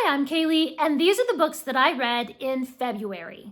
Hi, I'm Kaylee, and these are the books that I read in February.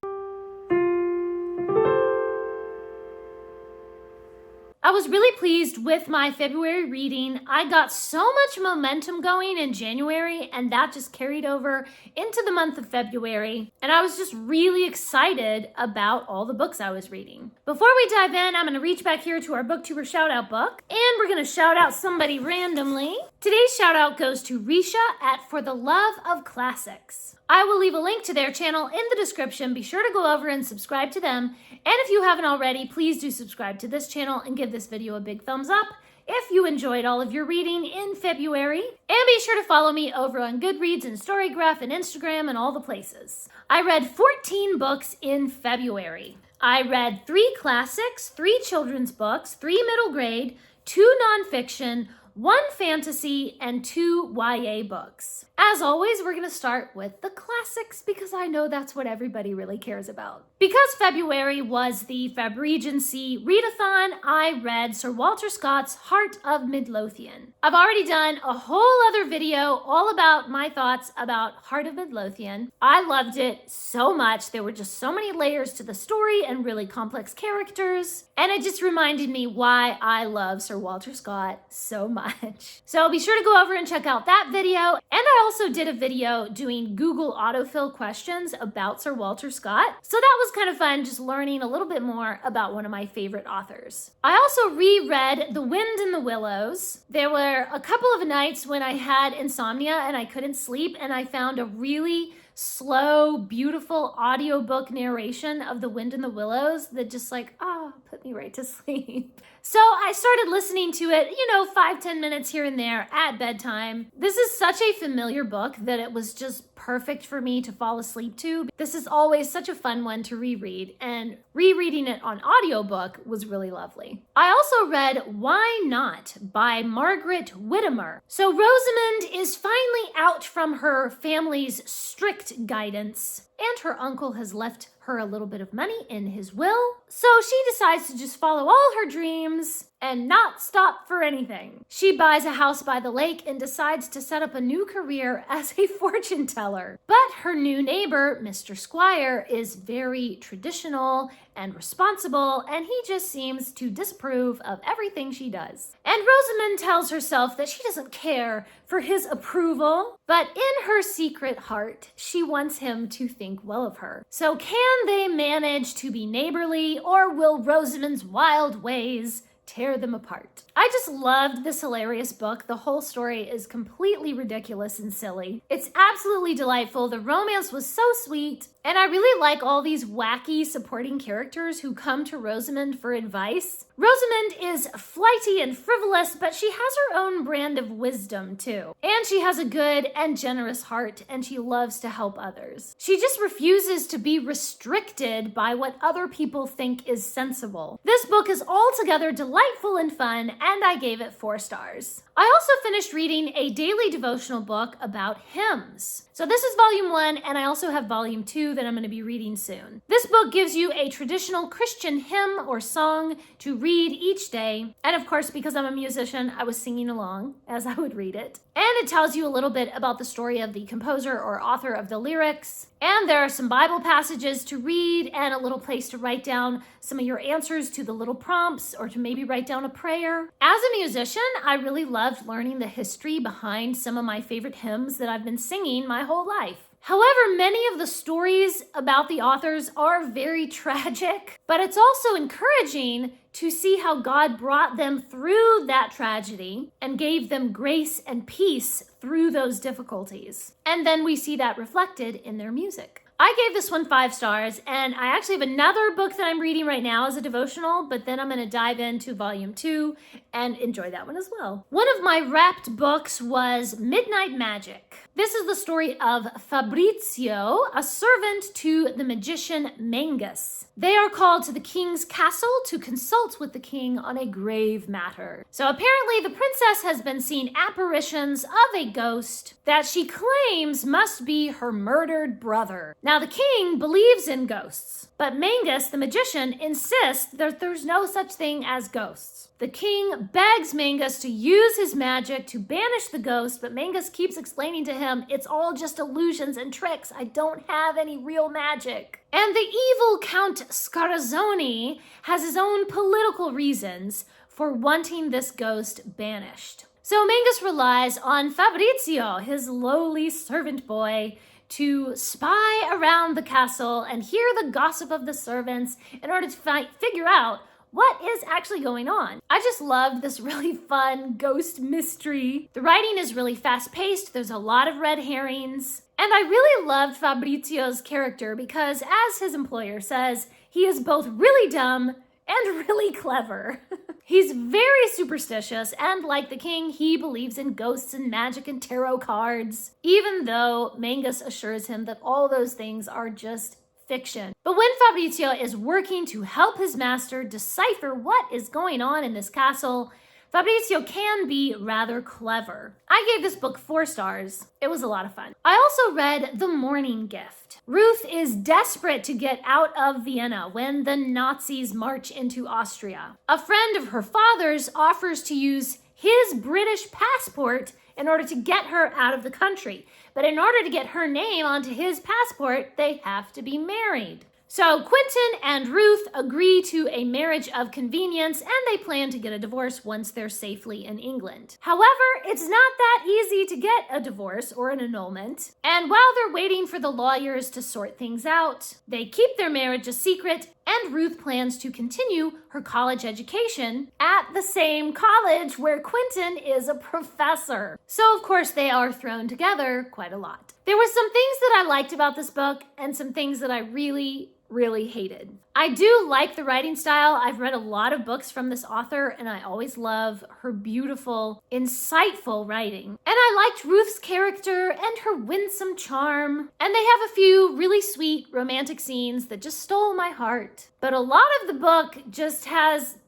I was really pleased with my February reading. I got so much momentum going in January, and that just carried over into the month of February. And I was just really excited about all the books I was reading. Before we dive in, I'm going to reach back here to our Booktuber Shoutout book, and we're going to shout out somebody randomly. Today's shout out goes to Risha at For the Love of Classics. I will leave a link to their channel in the description. Be sure to go over and subscribe to them. And if you haven't already, please do subscribe to this channel and give this video a big thumbs up if you enjoyed all of your reading in February. And be sure to follow me over on Goodreads and Storygraph and Instagram and all the places. I read 14 books in February. I read 3 classics, 3 children's books, 3 middle grade, 2 nonfiction, 1 fantasy, and 2 YA books. As always, we're going to start with the classics because I know that's what everybody really cares about. Because February was the Febregency readathon, I read Sir Walter Scott's Heart of Midlothian. I've already done a whole other video all about my thoughts about Heart of Midlothian. I loved it so much. There were just so many layers to the story and really complex characters. And it just reminded me why I love Sir Walter Scott so much. So be sure to go over and check out that video. And I also did a video doing Google autofill questions about Sir Walter Scott. So that was kind of fun, just learning a little bit more about one of my favorite authors. I also reread The Wind in the Willows. There were a couple of nights when I had insomnia and I couldn't sleep, and I found a really slow, beautiful audiobook narration of The Wind in the Willows that just put me right to sleep. So I started listening to it, 5-10 minutes here and there at bedtime. This is such a familiar book that it was just perfect for me to fall asleep to. This is always such a fun one to reread, and rereading it on audiobook was really lovely. I also read Why Not by Margaret Whittemore. So Rosamond is finally out from her family's strict guidance, and her uncle has left her a little bit of money in his will. So she decides to just follow all her dreams and not stop for anything. She buys a house by the lake and decides to set up a new career as a fortune teller. But her new neighbor, Mr. Squire, is very traditional and responsible, and he just seems to disapprove of everything she does. And Rosamond tells herself that she doesn't care for his approval, but in her secret heart, she wants him to think well of her. So can they manage to be neighborly, or will Rosamond's wild ways tear them apart? I just loved this hilarious book. The whole story is completely ridiculous and silly. It's absolutely delightful. The romance was so sweet. And I really like all these wacky supporting characters who come to Rosamond for advice. Rosamond is flighty and frivolous, but she has her own brand of wisdom too. And she has a good and generous heart, and she loves to help others. She just refuses to be restricted by what other people think is sensible. This book is altogether delightful and fun, and I gave it 4 stars. I also finished reading a daily devotional book about hymns. So this is volume 1, and I also have volume 2 that I'm going to be reading soon. This book gives you a traditional Christian hymn or song to read each day. And of course, because I'm a musician, I was singing along as I would read it. And it tells you a little bit about the story of the composer or author of the lyrics. And there are some Bible passages to read and a little place to write down some of your answers to the little prompts, or to maybe write down a prayer. As a musician, I really loved learning the history behind some of my favorite hymns that I've been singing my whole life. However, many of the stories about the authors are very tragic, but it's also encouraging to see how God brought them through that tragedy and gave them grace and peace through those difficulties. And then we see that reflected in their music. I gave this one 5 stars, and I actually have another book that I'm reading right now as a devotional, but then I'm going to dive into volume 2 and enjoy that one as well. One of my wrapped books was Midnight Magic. This is the story of Fabrizio, a servant to the magician Mangus. They are called to the king's castle to consult with the king on a grave matter. So apparently the princess has been seeing apparitions of a ghost that she claims must be her murdered brother. Now the king believes in ghosts, but Mangus, the magician, insists that there's no such thing as ghosts. The king begs Mangus to use his magic to banish the ghost, but Mangus keeps explaining to him him, it's all just illusions and tricks. I don't have any real magic. And the evil Count Scarazoni has his own political reasons for wanting this ghost banished. So Mangus relies on Fabrizio, his lowly servant boy, to spy around the castle and hear the gossip of the servants in order to figure out what is actually going on. I just loved this really fun ghost mystery. The writing is really fast-paced. There's a lot of red herrings. And I really loved Fabrizio's character because, as his employer says, he is both really dumb and really clever. He's very superstitious, and like the king, he believes in ghosts and magic and tarot cards, even though Mangus assures him that all those things are just fiction. But when Fabrizio is working to help his master decipher what is going on in this castle, Fabrizio can be rather clever. I gave this book 4 stars. It was a lot of fun. I also read The Morning Gift. Ruth is desperate to get out of Vienna when the Nazis march into Austria. A friend of her father's offers to use his British passport in order to get her out of the country. But in order to get her name onto his passport, they have to be married. So Quentin and Ruth agree to a marriage of convenience, and they plan to get a divorce once they're safely in England. However, it's not that easy to get a divorce or an annulment. And while they're waiting for the lawyers to sort things out, they keep their marriage a secret, and Ruth plans to continue her college education at the same college where Quentin is a professor. So of course they are thrown together quite a lot. There were some things that I liked about this book and some things that I really hated. I do like the writing style. I've read a lot of books from this author, and I always love her beautiful, insightful writing. And I liked Ruth's character and her winsome charm. And they have a few really sweet romantic scenes that just stole my heart. But a lot of the book just has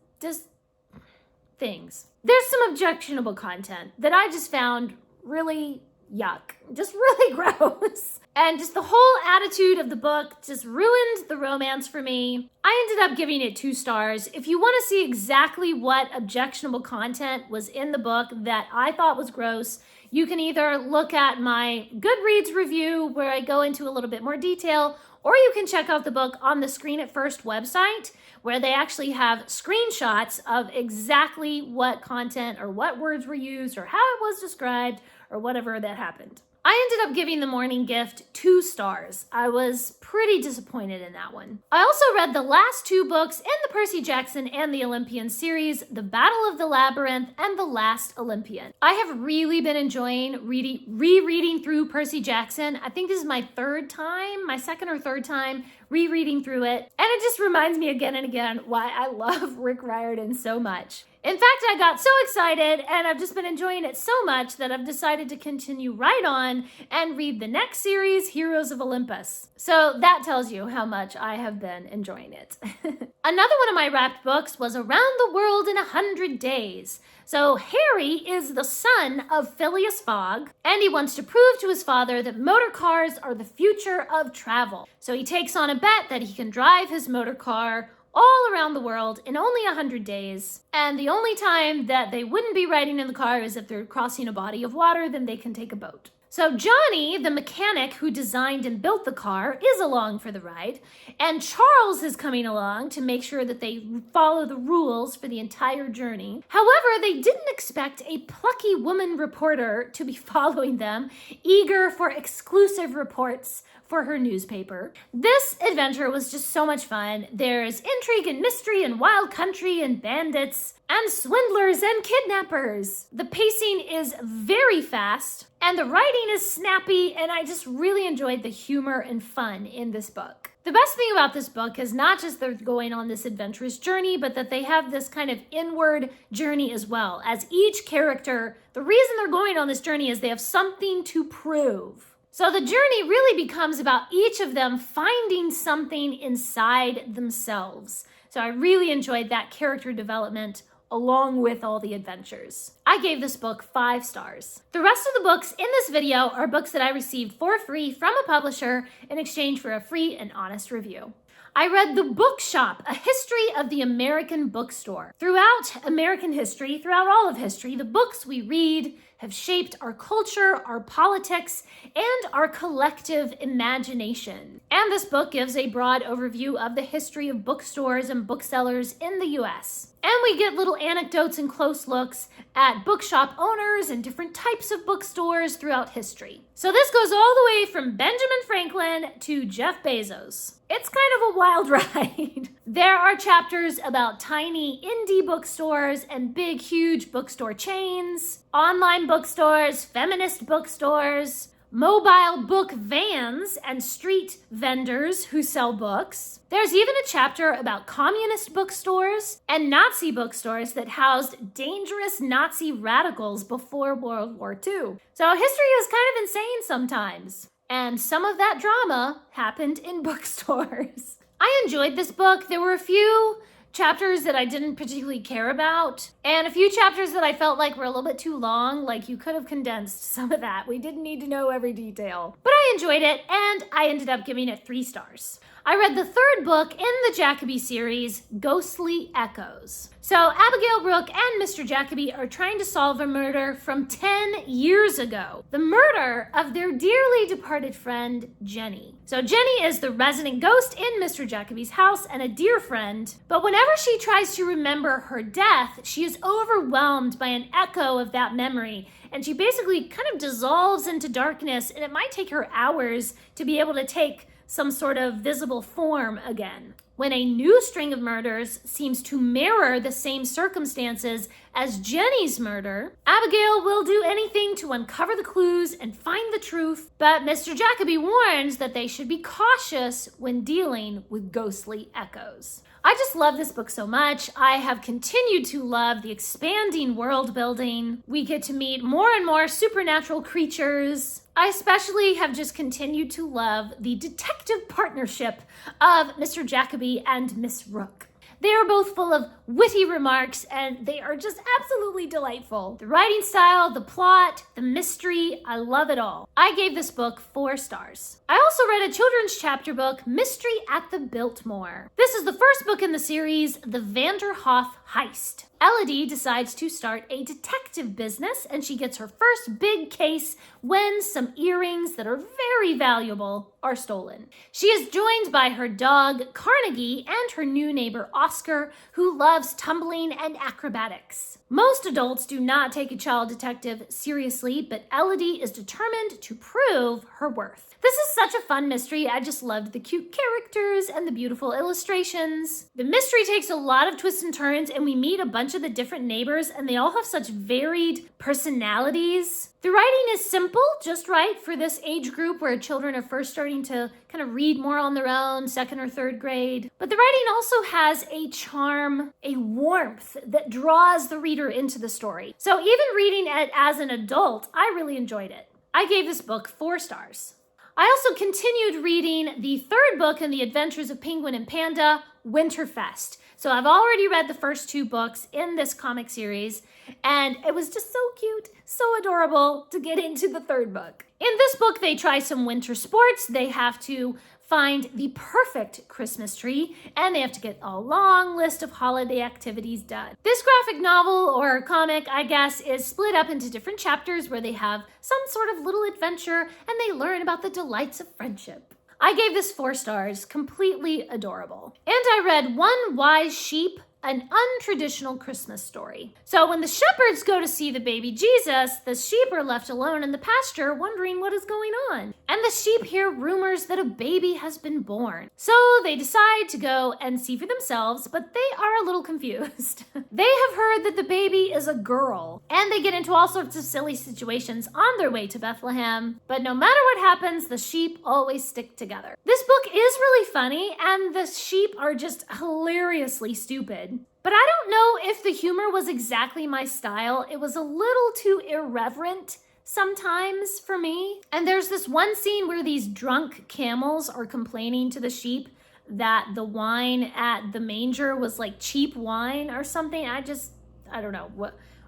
things. There's some objectionable content that I just found really yuck, just really gross. And just the whole attitude of the book just ruined the romance for me. I ended up giving it 2 stars. If you want to see exactly what objectionable content was in the book that I thought was gross, you can either look at my Goodreads review where I go into a little bit more detail, or you can check out the book on the Screen It First website where they actually have screenshots of exactly what content or what words were used or how it was described or whatever that happened. I ended up giving The Morning Gift 2 stars. I was pretty disappointed in that one. I also read the last 2 books in the Percy Jackson and the Olympian series, The Battle of the Labyrinth and The Last Olympian. I have really been enjoying rereading through Percy Jackson. I think this is my 2nd or 3rd time rereading through it. And it just reminds me again and again why I love Rick Riordan so much. In fact, I got so excited and I've just been enjoying it so much that I've decided to continue right on and read the next series, Heroes of Olympus. So that tells you how much I have been enjoying it. Another one of my wrapped books was Around the World in 100 Days. So Harry is the son of Phileas Fogg, and he wants to prove to his father that motor cars are the future of travel. So he takes on a bet that he can drive his motor car all around the world in only 100 days. And the only time that they wouldn't be riding in the car is if they're crossing a body of water, then they can take a boat. So Johnny, the mechanic who designed and built the car, is along for the ride, and Charles is coming along to make sure that they follow the rules for the entire journey. However, they didn't expect a plucky woman reporter to be following them, eager for exclusive reports for her newspaper. This adventure was just so much fun. There's intrigue and mystery and wild country and bandits and swindlers and kidnappers. The pacing is very fast and the writing is snappy, and I just really enjoyed the humor and fun in this book. The best thing about this book is not just they're going on this adventurous journey, but that they have this kind of inward journey as well. As each character, the reason they're going on this journey is they have something to prove. So the journey really becomes about each of them finding something inside themselves. So I really enjoyed that character development along with all the adventures. I gave this book 5 stars. The rest of the books in this video are books that I received for free from a publisher in exchange for a free and honest review. I read The Bookshop, A History of the American Bookstore. Throughout American history, throughout all of history, the books we read have shaped our culture, our politics, and our collective imagination. And this book gives a broad overview of the history of bookstores and booksellers in the US. And we get little anecdotes and close looks at bookshop owners and different types of bookstores throughout history. So this goes all the way from Benjamin Franklin to Jeff Bezos. It's kind of a wild ride. There are chapters about tiny indie bookstores and big, huge bookstore chains, online bookstores, feminist bookstores, mobile book vans and street vendors who sell books. There's even a chapter about communist bookstores and Nazi bookstores that housed dangerous Nazi radicals before World War II. So history is kind of insane sometimes. And some of that drama happened in bookstores. I enjoyed this book. There were a few chapters that I didn't particularly care about, and a few chapters that I felt like were a little bit too long, like you could have condensed some of that. We didn't need to know every detail. But I enjoyed it, and I ended up giving it 3 stars. I read the 3rd book in the Jacoby series, Ghostly Echoes. So Abigail Brooke and Mr. Jacoby are trying to solve a murder from 10 years ago. The murder of their dearly departed friend, Jenny. So Jenny is the resident ghost in Mr. Jacoby's house and a dear friend, but whenever she tries to remember her death, she is overwhelmed by an echo of that memory, and she basically kind of dissolves into darkness, and it might take her hours to be able to take some sort of visible form again. When a new string of murders seems to mirror the same circumstances as Jenny's murder, Abigail will do anything to uncover the clues and find the truth, but Mr. Jacoby warns that they should be cautious when dealing with ghostly echoes. I just love this book so much. I have continued to love the expanding world building. We get to meet more and more supernatural creatures. I especially have just continued to love the detective partnership of Mr. Jacoby and Miss Rook. They are both full of witty remarks, and they are just absolutely delightful. The writing style, the plot, the mystery, I love it all. I gave this book 4 stars. I also read a children's chapter book, Mystery at the Biltmore. This is the first book in the series, The Vanderhoff Heist. Elodie decides to start a detective business, and she gets her first big case when some earrings that are very valuable are stolen. She is joined by her dog, Carnegie, and her new neighbor, Oscar, who loves tumbling and acrobatics. Most adults do not take a child detective seriously, but Elodie is determined to prove her worth. This is such a fun mystery. I just loved the cute characters and the beautiful illustrations. The mystery takes a lot of twists and turns, and we meet a bunch of the different neighbors, and they all have such varied personalities. The writing is simple, just right for this age group where children are first starting to kind of read more on their own, 2nd or 3rd grade. But the writing also has a charm, a warmth that draws the reader into the story. So even reading it as an adult, I really enjoyed it. I gave this book 4 stars. I also continued reading the 3rd book in the Adventures of Penguin and Panda, Winterfest. So I've already read the first 2 books in this comic series, and it was just so cute, so adorable to get into the 3rd book. In this book, they try some winter sports. They have to find the perfect Christmas tree, and they have to get a long list of holiday activities done. This graphic novel, or comic, I guess, is split up into different chapters where they have some sort of little adventure, and they learn about the delights of friendship. I gave this 4 stars, completely adorable. And I read One Wise Sheep, an untraditional Christmas story. So when the shepherds go to see the baby Jesus, the sheep are left alone in the pasture wondering what is going on. And the sheep hear rumors that a baby has been born. So they decide to go and see for themselves, but they are a little confused. They have heard that the baby is a girl, and they get into all sorts of silly situations on their way to Bethlehem. But no matter what happens, the sheep always stick together. This book is really funny, and the sheep are just hilariously stupid. But I don't know if the humor was exactly my style. It was a little too irreverent sometimes for me. And there's this one scene where these drunk camels are complaining to the sheep that the wine at the manger was like cheap wine or something. I don't know.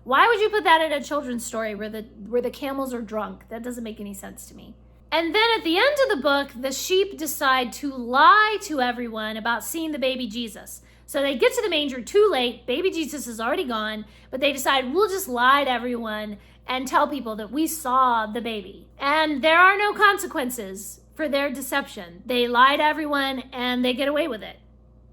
Why would you put that in a children's story where the camels are drunk? That doesn't make any sense to me. And then at the end of the book, the sheep decide to lie to everyone about seeing the baby Jesus. So they get to the manger too late, baby Jesus is already gone, but they decide we'll just lie to everyone and tell people that we saw the baby. And there are no consequences for their deception. They lie to everyone and they get away with it.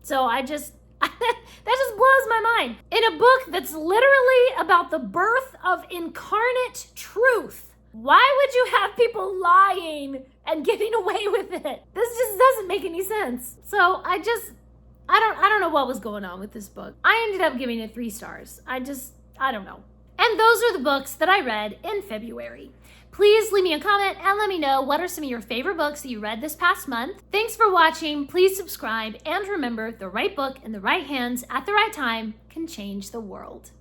So that just blows my mind. In a book that's literally about the birth of incarnate truth, why would you have people lying and getting away with it? This just doesn't make any sense. So I don't know what was going on with this book. I ended up giving it 3 stars. I don't know. And those are the books that I read in February. Please leave me a comment and let me know what are some of your favorite books that you read this past month. Thanks for watching. Please subscribe, and remember, the right book in the right hands at the right time can change the world.